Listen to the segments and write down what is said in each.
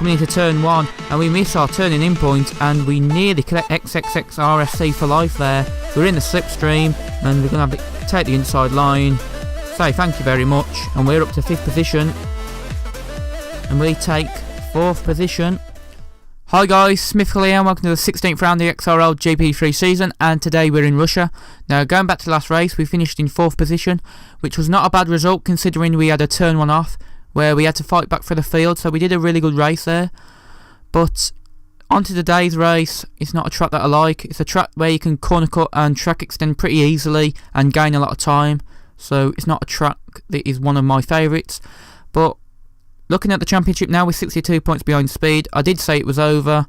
coming into turn 1, and we miss our turning in point, and we nearly collect XXX RSC for life there. We're in the slipstream, and we're going to have to take the inside line, say thank you very much, and we're up to 5th position, and we take 4th position. Hi guys, Smith here, and welcome to the 16th round of the XRL GP3 season, and today we're in Russia. Now, going back to the last race, we finished in 4th position, which was not a bad result considering we had a turn 1 off, where we had to fight back for the field, so we did a really good race there. But onto today's race, it's not a track that I like. It's a track where you can corner cut and track extend pretty easily and gain a lot of time, so it's not a track that is one of my favourites. But looking at the championship now, with 62 points behind Speed, I did say it was over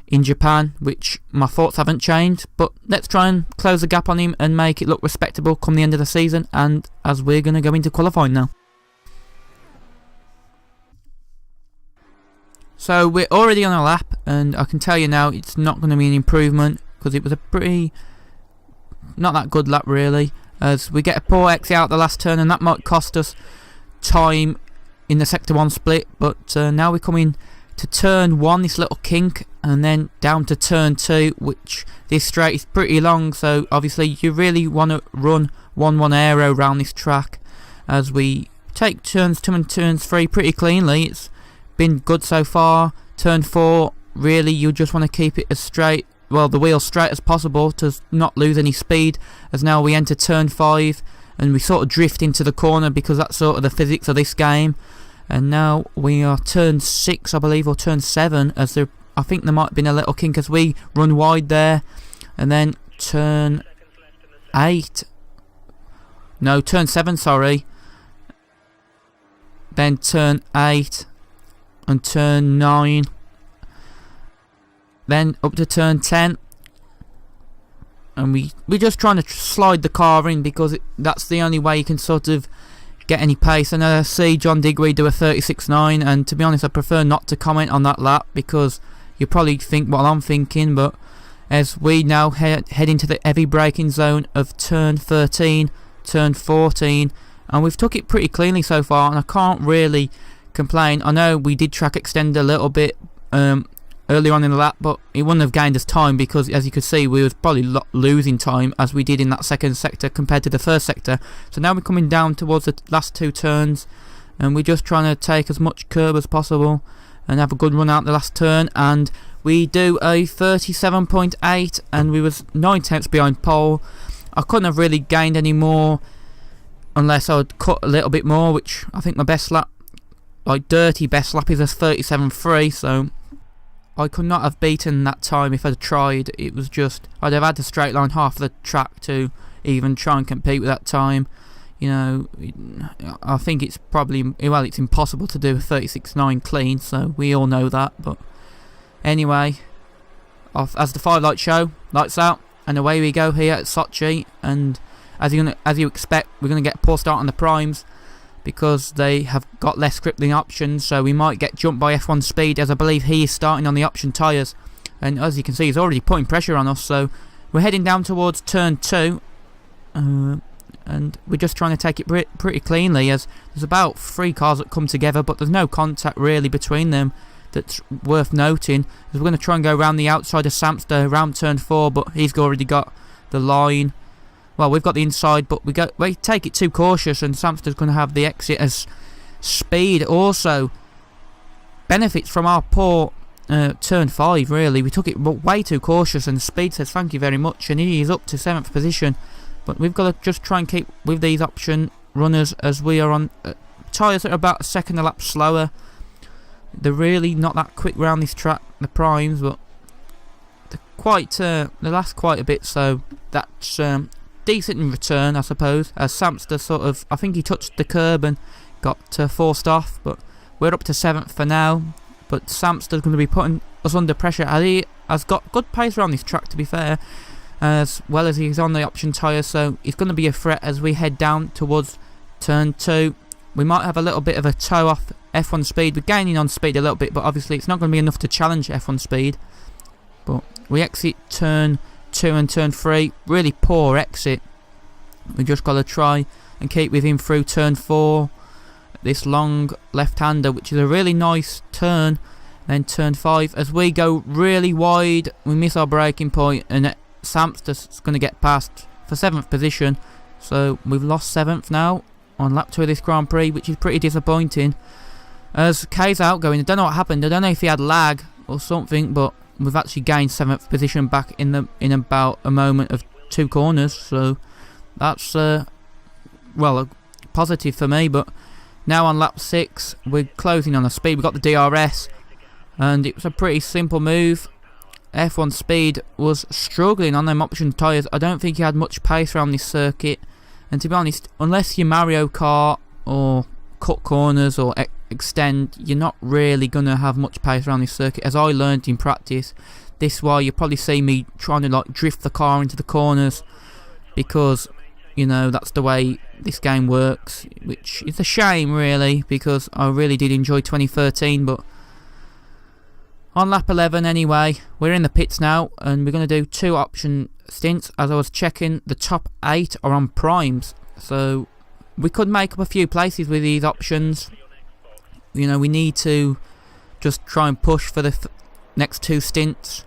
in Japan, which my thoughts haven't changed, but let's try and close the gap on him and make it look respectable come the end of the season, and as we're going to go into qualifying now. So we're already on a lap, and I can tell you now it's not going to be an improvement, because it was a pretty not that good lap really, as we get a poor exit out the last turn, and that might cost us time in the sector 1 split. But now we're coming to turn 1, this little kink, and then down to turn 2, which this straight is pretty long, so obviously you really want to run 1-1 aero around this track, as we take turns 2 and turns 3 pretty cleanly. It's been good so far. Turn 4, really you just want to keep it as straight, well, the wheel straight as possible to not lose any speed, as now we enter turn 5 and we sort of drift into the corner, because that's sort of the physics of this game. And now we are turn 6, I believe, or turn 7, as there, I think there might have been a little kink as we run wide there. And then turn 8, no, turn 7, sorry, then turn 8 and turn 9, then up to turn 10, and we're just trying to slide the car in, because that's the only way you can sort of get any pace. And I see John Digweed do a 36.9, and to be honest I prefer not to comment on that lap, because you probably think what I'm thinking. But as we now head into the heavy braking zone of turn 13, turn 14, and we've took it pretty cleanly so far, and I can't really complain. I know we did track extend a little bit earlier on in the lap, but it wouldn't have gained us time, because as you could see we was probably losing time as we did in that second sector compared to the first sector. So now we're coming down towards the last 2 turns, and we're just trying to take as much curb as possible and have a good run out the last turn. And we do a 37.8, and we was 9 tenths behind pole. I couldn't have really gained any more unless I would cut a little bit more, which I think my best lap, like dirty best lap, is a 37.3, so I could not have beaten that time if I'd tried. It was just, I'd have had to straight line half of the track to even try and compete with that time. You know, I think it's probably, well, it's impossible to do a 36.9 clean, so we all know that. But anyway, as the 5 lights show, lights out, and away we go here at Sochi. And as you expect, we're going to get a poor start on the primes, because they have got less crippling options, so we might get jumped by F1 Speed, as I believe he is starting on the option tyres, and as you can see he's already putting pressure on us. So we're heading down towards turn 2, and we're just trying to take it pretty cleanly, as there's about 3 cars that come together, but there's no contact really between them that's worth noting, as we're going to try and go around the outside of Samster around turn 4, but he's already got the line. Well, we've got the inside, but we take it too cautious, and Samster's going to have the exit, as Speed also benefits from our poor turn 5 really. We took it way too cautious, and Speed says thank you very much, and he is up to 7th position. But we've got to just try and keep with these option runners, as we are on tyres that are about a second a lap slower. They're really not that quick round this track, the primes, but they last quite a bit, so that's decent in return, I suppose, as Samster sort of, I think he touched the curb and got forced off. But we're up to 7th for now, but Samster's going to be putting us under pressure, as he has got good pace around this track, to be fair, as well as he's on the option tyre, so he's going to be a threat as we head down towards turn 2. We might have a little bit of a toe off F1 Speed. We're gaining on speed a little bit, but obviously it's not going to be enough to challenge F1 Speed. But we exit turn 2 and turn 3, really poor exit. We just got to try and keep with him through turn 4, this long left-hander, which is a really nice turn, Then turn 5, as we go really wide, we miss our braking point, and Samster's going to get past for 7th position. So we've lost 7th now on lap 2 of this Grand Prix, which is pretty disappointing. As K's outgoing, I don't know what happened. I don't know if he had lag or something, but we've actually gained 7th position back in about a moment of 2 corners. So that's well, a positive for me. But now on lap 6, we're closing on a speed. We've got the DRS, and it was a pretty simple move. F1 Speed was struggling on them option tyres. I don't think he had much pace around this circuit. And to be honest, unless you Mario Kart or cut corners or extend, you're not really going to have much pace around this circuit. As I learned in practice, this is why you probably see me trying to like drift the car into the corners, because, you know, that's the way this game works, which is a shame really, because I really did enjoy 2013. But on lap 11 anyway, we're in the pits now, and we're going to do 2 option stints. As I was checking, the top 8 are on primes, so we could make up a few places with these options. You know, we need to just try and push for the next 2 stints.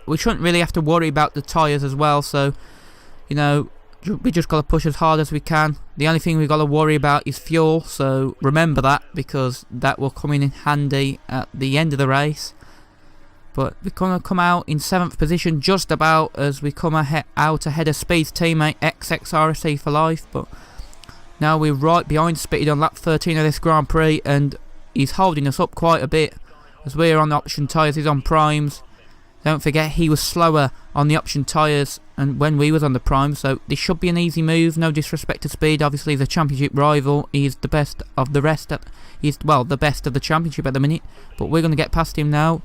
We shouldn't really have to worry about the tyres as well, so, you know, we just got to push as hard as we can. The only thing we've got to worry about is fuel, so remember that, because that will come in handy at the end of the race. But we're going to come out in 7th position just about, as we come out ahead of Speed's teammate XRC for life. But now we're right behind Speed on lap 13 of this Grand Prix, and he's holding us up quite a bit as we're on option tyres, he's on primes. Don't forget, he was slower on the option tyres and when we was on the prime, so this should be an easy move. No disrespect to Speed, obviously he's a championship rival, he's the best of the rest, he's, well, the best of the championship at the minute, but we're going to get past him now.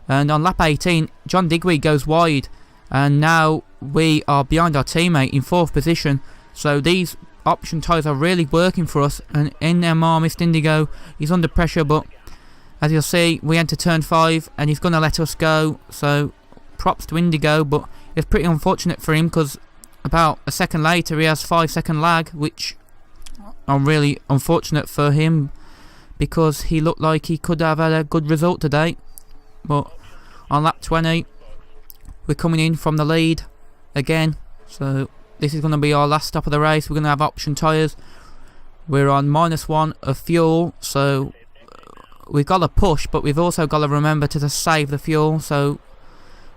And on lap 18, John Digweed goes wide, and now we are behind our teammate in 4th position. So these option tyres are really working for us, and NMR Mist Indigo, he's under pressure, but as you'll see, we enter turn 5 and he's going to let us go. So props to Indigo, but it's pretty unfortunate for him, because about a second later he has 5-second lag, which I'm really unfortunate for him, because he looked like he could have had a good result today. But on lap 20, we're coming in from the lead again, so this is going to be our last stop of the race. We're going to have option tyres. We're on -1 of fuel, so we've got to push, but we've also got to remember to save the fuel so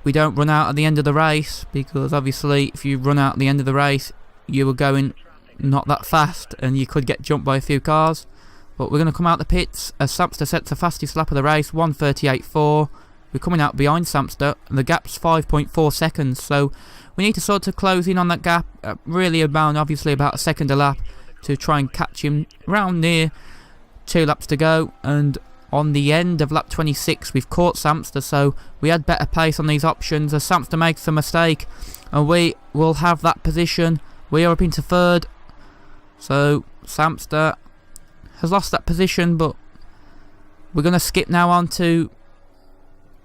we don't run out at the end of the race, because obviously if you run out at the end of the race, you were going not that fast and you could get jumped by a few cars. But we're going to come out the pits as Samster sets the fastest lap of the race, 1:38.4. We're coming out behind Samster, and the gap's 5.4 seconds, so we need to sort of close in on that gap, really obviously about a second a lap, to try and catch him round near 2 laps to go. And on the end of lap 26, we've caught Samster, so we had better pace on these options. As Samster makes a mistake, and we will have that position. We are up into 3rd, so Samster has lost that position, but we're going to skip now on to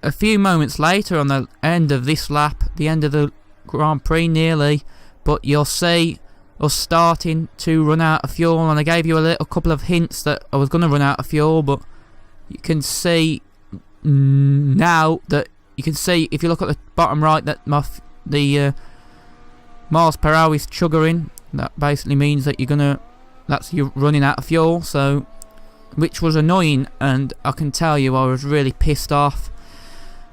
a few moments later on the end of this lap, the end of the Grand Prix nearly, but you'll see us starting to run out of fuel, and I gave you a couple of hints that I was going to run out of fuel, but you can see now that, you can see if you look at the bottom right that the miles per hour is chugging. That basically means that you're running out of fuel, so, which was annoying, and I can tell you I was really pissed off.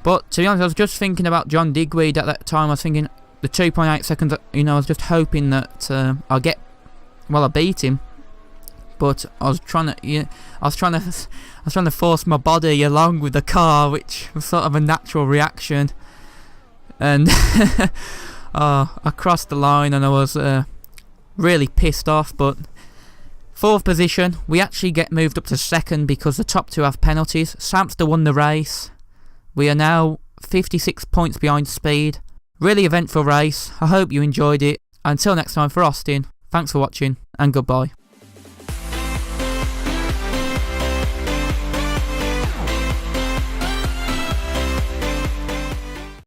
But to be honest, I was just thinking about John Digweed at that time. I was thinking the 2.8 seconds, you know, I was just hoping that I beat him. But I was trying to force my body along with the car, which was sort of a natural reaction. And I crossed the line and I was really pissed off. But 4th position, we actually get moved up to 2nd because the top 2 have penalties. Samster won the race. We are now 56 points behind Speed. Really eventful race. I hope you enjoyed it. Until next time, for Austin, thanks for watching and goodbye.